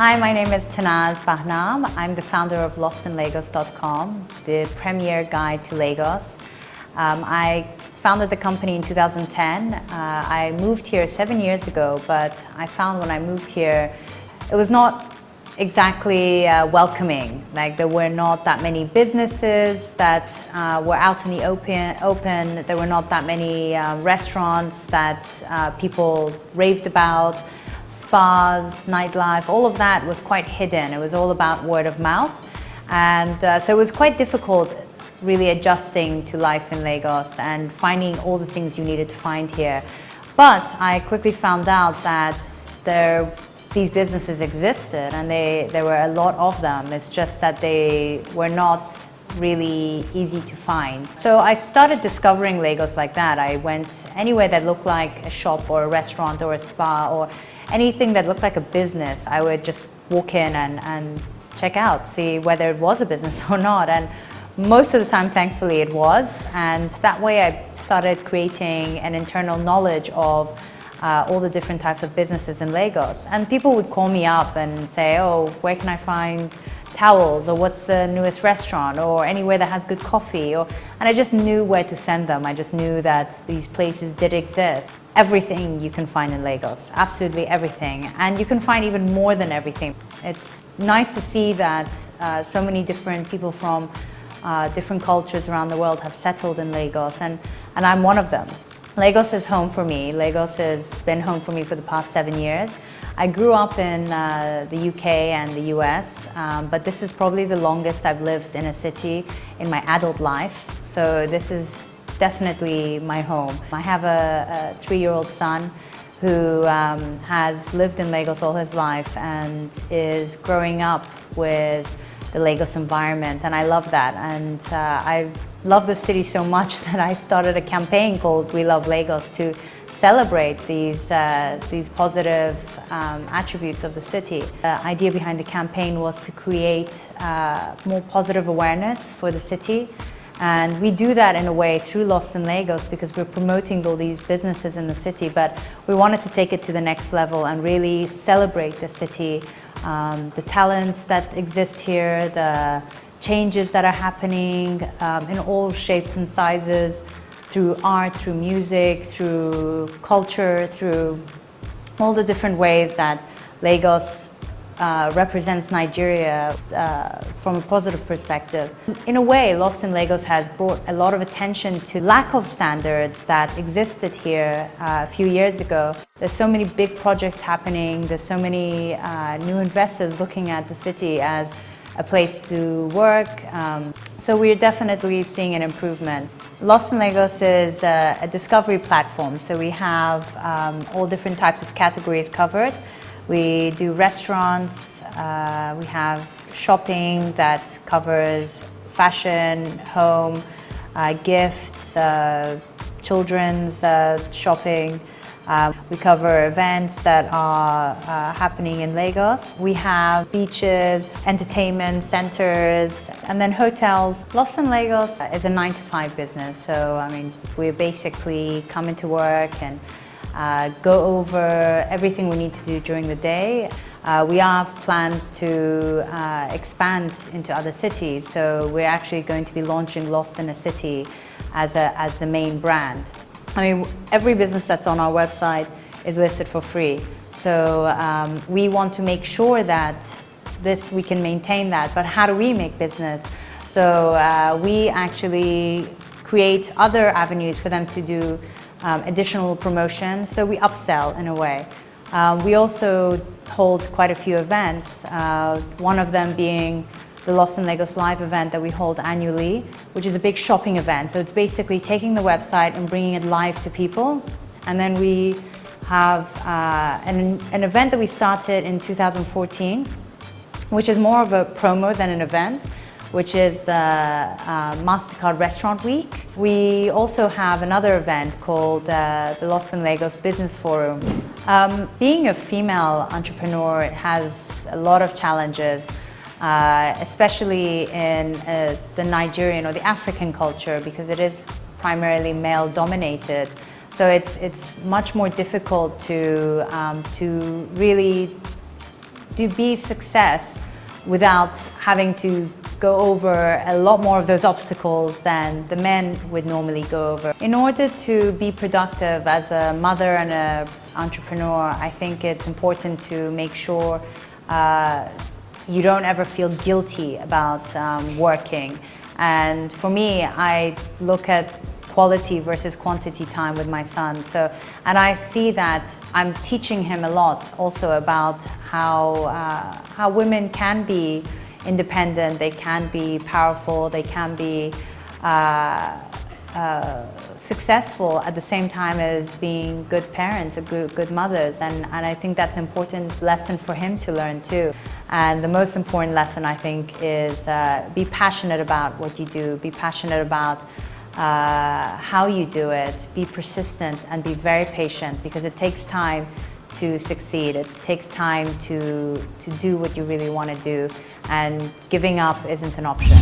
Hi, my name is Tannaz Bahnam. I'm the founder of lostinlagos.com, the premier guide to Lagos. I founded the company in 2010. I moved here 7 years ago, but I found when I moved here, it was not exactly welcoming. Like, there were not that many businesses that were out in the open. There were not that many restaurants that people raved about. Spas, nightlife, all of that was quite hidden. It was all about word of mouth. And so it was quite difficult really adjusting to life in Lagos and finding all the things you needed to find here. But I quickly found out that these businesses existed, and there were a lot of them. It's just that they were not really easy to find. So I started discovering Lagos like that. I went anywhere that looked like a shop or a restaurant or a spa or anything that looked like a business. I would just walk in and check out, see whether it was a business or not. And most of the time, thankfully, it was. And that way I started creating an internal knowledge of all the different types of businesses in Lagos. And people would call me up and say, oh, where can I find towels, or what's the newest restaurant, or anywhere that has good coffee, and I just knew where to send them. I just knew that these places did exist. Everything you can find in Lagos, absolutely everything. And you can find even more than everything. It's nice to see that so many different people from different cultures around the world have settled in Lagos, and I'm one of them. Lagos is home for me. Lagos has been home for me for the past 7 years. I grew up in the UK and the US, but this is probably the longest I've lived in a city in my adult life. So this is definitely my home. I have a 3-year-old son who has lived in Lagos all his life and is growing up with the Lagos environment, and I love that. And I love the city so much that I started a campaign called We Love Lagos to celebrate these positive attributes of the city. The idea behind the campaign was to create more positive awareness for the city. And we do that in a way through Lost in Lagos, because we're promoting all these businesses in the city, but we wanted to take it to the next level and really celebrate the city, the talents that exist here, the changes that are happening in all shapes and sizes, through art, through music, through culture, through all the different ways that Lagos represents Nigeria from a positive perspective. In a way, Lost in Lagos has brought a lot of attention to lack of standards that existed here a few years ago. There's so many big projects happening, there's so many new investors looking at the city as a place to work. So we're definitely seeing an improvement. Lost in Lagos is a discovery platform, so we have all different types of categories covered. We do restaurants, we have shopping that covers fashion, home, gifts, children's shopping. We cover events that are happening in Lagos. We have beaches, entertainment centers, and then hotels. Lost in Lagos is a 9-to-5 business, so I mean, we basically come into work and go over everything we need to do during the day. We have plans to expand into other cities, so we're actually going to be launching Lost in a City as the main brand. I mean, every business that's on our website is listed for free. So we want to make sure that we can maintain that, but how do we make business? So we actually create other avenues for them to do additional promotion, so we upsell in a way. We also hold quite a few events, one of them being the Lost in Lagos live event that we hold annually, which is a big shopping event. So it's basically taking the website and bringing it live to people. And then we have an event that we started in 2014, which is more of a promo than an event, which is the MasterCard Restaurant Week. We also have another event called the Lost in Lagos Business Forum. Being a female entrepreneur has a lot of challenges, especially in the Nigerian or the African culture, because it is primarily male dominated. So it's much more difficult to really to be success without having to go over a lot more of those obstacles than the men would normally go over. In order to be productive as a mother and an entrepreneur, I think it's important to make sure you don't ever feel guilty about working. And for me, I look at quality versus quantity time with my son. And I see that I'm teaching him a lot also about how women can be independent, they can be powerful, they can be successful at the same time as being good parents or good mothers. And I think that's an important lesson for him to learn too. And the most important lesson, I think, is be passionate about what you do, be passionate about how you do it, be persistent and be very patient, because it takes time to succeed. It takes time to do what you really want to do, and giving up isn't an option.